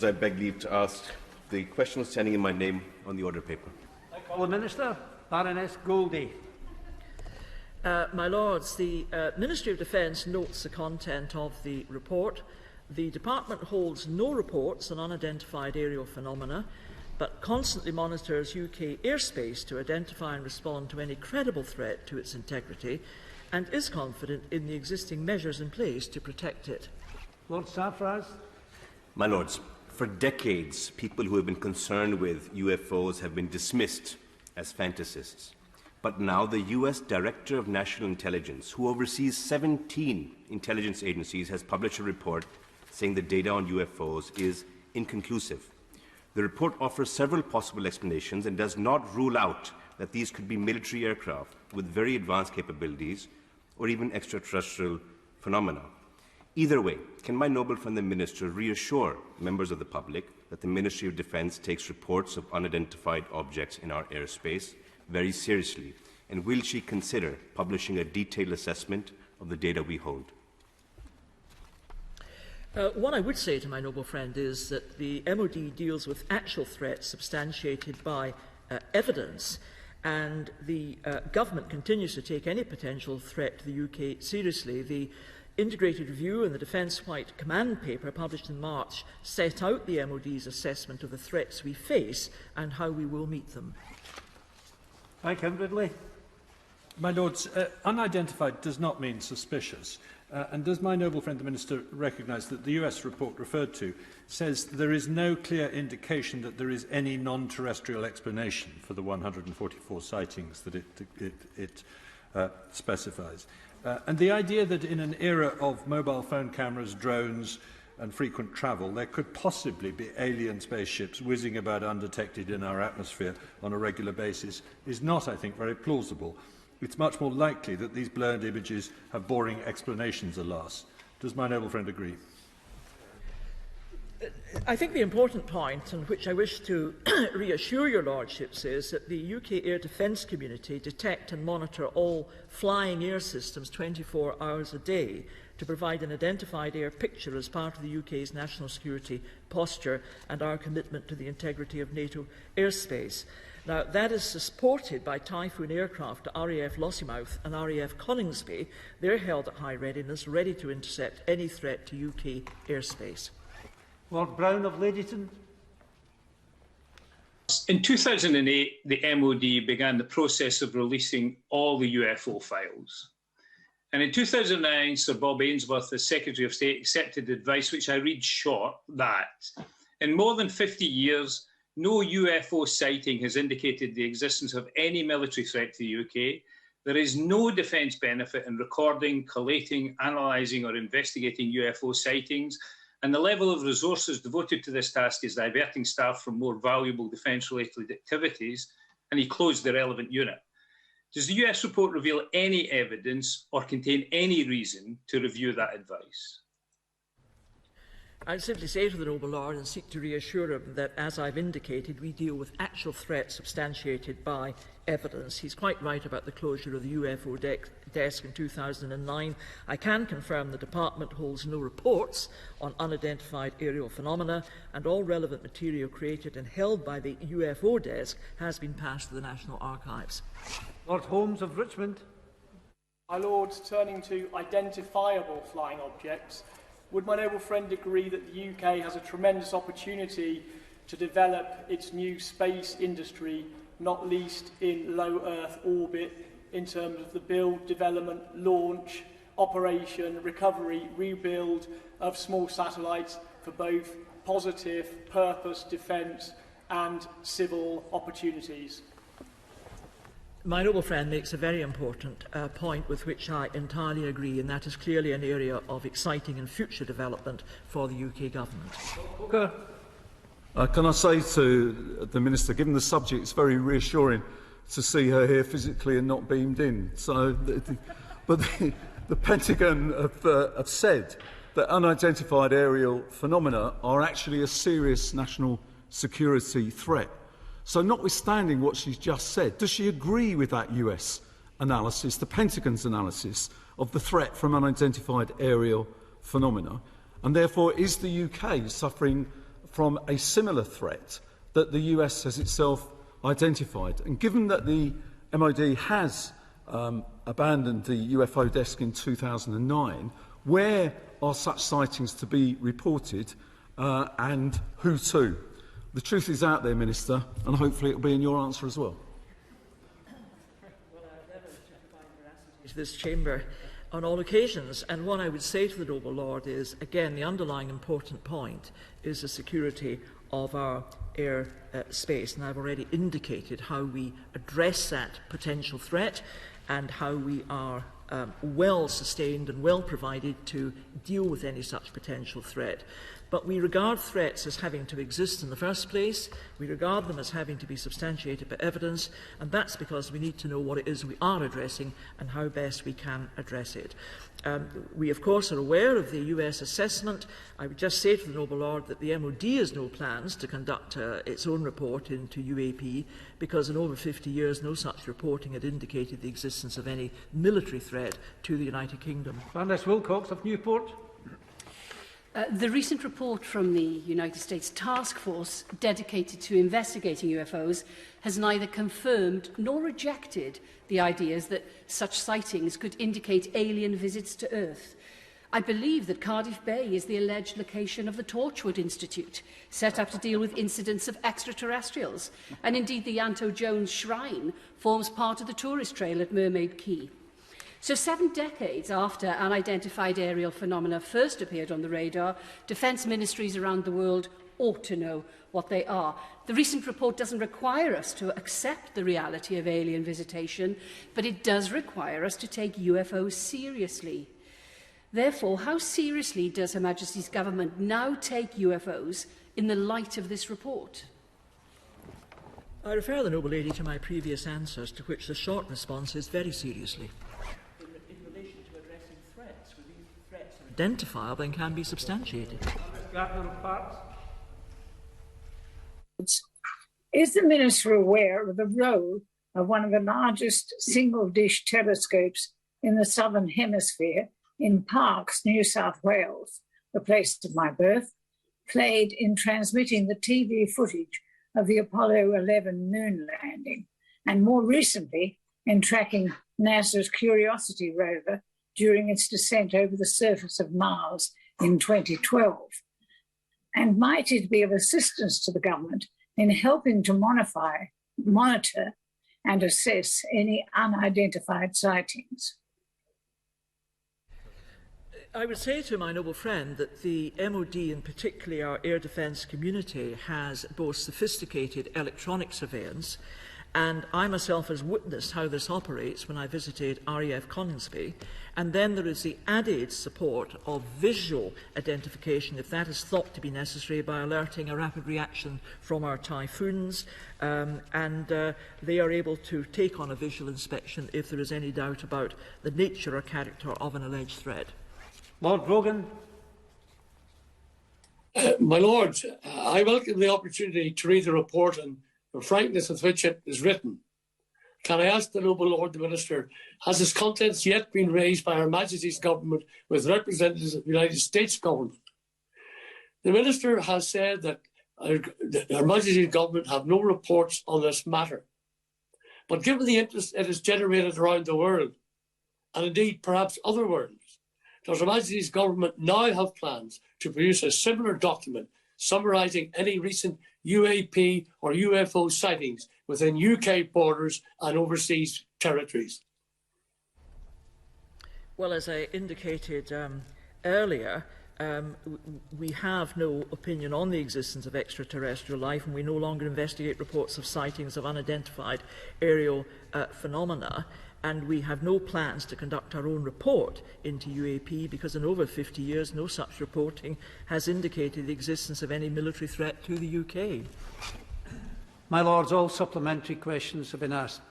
I beg leave to ask the question standing in my name on the order paper. I call the Minister. Baroness Goldie. My Lords, the Ministry of Defence notes the content of the report. The Department holds no reports on unidentified aerial phenomena, but constantly monitors UK airspace to identify and respond to any credible threat to its integrity, and is confident in the existing measures in place to protect it. Lord Saffras. My Lords, for decades, people who have been concerned with UFOs have been dismissed as fantasists. But now the US Director of National Intelligence, who oversees 17 intelligence agencies, has published a report saying the data on UFOs is inconclusive. The report offers several possible explanations and does not rule out that these could be military aircraft with very advanced capabilities or even extraterrestrial phenomena. Either way, can my noble friend the Minister reassure members of the public that the Ministry of Defence takes reports of unidentified objects in our airspace very seriously, and will she consider publishing a detailed assessment of the data we hold? What I would say to my noble friend is that the MOD deals with actual threats substantiated by evidence, and the government continues to take any potential threat to the UK seriously. The Integrated Review and the Defence White Command paper published in March set out the MOD's assessment of the threats we face and how we will meet them. Thank you, Ridley. My Lords, unidentified does not mean suspicious. And does my noble friend the Minister recognise that the US report referred to says there is no clear indication that there is any non-terrestrial explanation for the 144 sightings that it specifies? And the idea that in an era of mobile phone cameras, drones and frequent travel, there could possibly be alien spaceships whizzing about undetected in our atmosphere on a regular basis is not, I think, very plausible. It's much more likely that these blurred images have boring explanations, alas. Does my noble friend agree? I think the important point, on which I wish to reassure your Lordships, is that the UK air defence community detect and monitor all flying air systems 24 hours a day to provide an identified air picture as part of the UK's national security posture and our commitment to the integrity of NATO airspace. Now, that is supported by Typhoon aircraft at RAF Lossiemouth and RAF Coningsby. They're held at high readiness, ready to intercept any threat to UK airspace. Lord Brown of Ladyton. In 2008, the MOD began the process of releasing all the UFO files. And in 2009, Sir Bob Ainsworth, as Secretary of State, accepted advice, which I read short, that in more than 50 years, no UFO sighting has indicated the existence of any military threat to the UK. There is no defence benefit in recording, collating, analysing or investigating UFO sightings, and the level of resources devoted to this task is diverting staff from more valuable defence-related activities, and he closed the relevant unit. Does the US report reveal any evidence or contain any reason to review that advice? I'd simply say to the noble Lord and seek to reassure him that, as I've indicated, we deal with actual threats substantiated by evidence. He's quite right about the closure of the UFO desk in 2009. I can confirm the Department holds no reports on unidentified aerial phenomena, and all relevant material created and held by the UFO desk has been passed to the National Archives. Lord Holmes of Richmond. My Lords, turning to identifiable flying objects, would my noble friend agree that the UK has a tremendous opportunity to develop its new space industry, not least in low Earth orbit, in terms of the build, development, launch, operation, recovery, rebuild of small satellites for both positive purpose, defence and civil opportunities? My noble friend makes a very important point with which I entirely agree, and that is clearly an area of exciting and future development for the UK Government. Okay. Can I say to the Minister, given the subject, it's very reassuring to see her here physically and not beamed in. So, the Pentagon have said that unidentified aerial phenomena are actually a serious national security threat. So notwithstanding what she's just said, does she agree with that US analysis, the Pentagon's analysis of the threat from unidentified aerial phenomena? And therefore, is the UK suffering from a similar threat that the US has itself identified. And given that the MOD has abandoned the UFO desk in 2009, where are such sightings to be reported and who to? The truth is out there, Minister, and hopefully it will be in your answer as well. Well, I've never testified veracity to this chamber on all occasions, and what I would say to the noble lord is, again, the underlying important point is the security of our air space, and I've already indicated how we address that potential threat and how we are well sustained and well provided to deal with any such potential threat. But we regard threats as having to exist in the first place. We regard them as having to be substantiated by evidence, and that's because we need to know what it is we are addressing and how best we can address it. We, of course, are aware of the US assessment. I would just say to the noble lord that the MOD has no plans to conduct its own report into UAP, because in over 50 years no such reporting had indicated the existence of any military threat to the United Kingdom. Landis Wilcox of Newport. The recent report from the United States task force dedicated to investigating UFOs has neither confirmed nor rejected the ideas that such sightings could indicate alien visits to Earth. I believe that Cardiff Bay is the alleged location of the Torchwood Institute, set up to deal with incidents of extraterrestrials, and indeed the Anto Jones Shrine forms part of the tourist trail at Mermaid Quay. So 7 decades after unidentified aerial phenomena first appeared on the radar, defence ministries around the world ought to know what they are. The recent report doesn't require us to accept the reality of alien visitation, but it does require us to take UFOs seriously. Therefore, how seriously does Her Majesty's Government now take UFOs in the light of this report? I refer the noble lady to my previous answers, to which the short response is very seriously. Identifiable and can be substantiated. Is the Minister aware of the role of one of the largest single-dish telescopes in the Southern Hemisphere in Parkes, New South Wales, the place of my birth, played in transmitting the TV footage of the Apollo 11 moon landing, and more recently in tracking NASA's Curiosity rover during its descent over the surface of Mars in 2012? And might it be of assistance to the government in helping to monitor and assess any unidentified sightings? I would say to my noble friend that the MOD, and particularly our air defence community, has both sophisticated electronic surveillance, and I myself has witnessed how this operates when I visited RAF Coningsby. And then there is the added support of visual identification, if that is thought to be necessary, by alerting a rapid reaction from our typhoons. They are able to take on a visual inspection if there is any doubt about the nature or character of an alleged threat. Lord Brogan. My Lord, I welcome the opportunity to read the report and the frankness with which it is written. Can I ask the noble Lord the Minister, has its contents yet been raised by Her Majesty's Government with representatives of the United States Government? The Minister has said that Her Majesty's Government have no reports on this matter. But given the interest it has generated around the world, and indeed perhaps other worlds, does Her Majesty's Government now have plans to produce a similar document summarising any recent UAP or UFO sightings within UK borders and overseas territories? Well, as I indicated earlier, we have no opinion on the existence of extraterrestrial life, and we no longer investigate reports of sightings of unidentified aerial phenomena. And we have no plans to conduct our own report into UAP, because in over 50 years no such reporting has indicated the existence of any military threat to the UK. My Lords, all supplementary questions have been asked.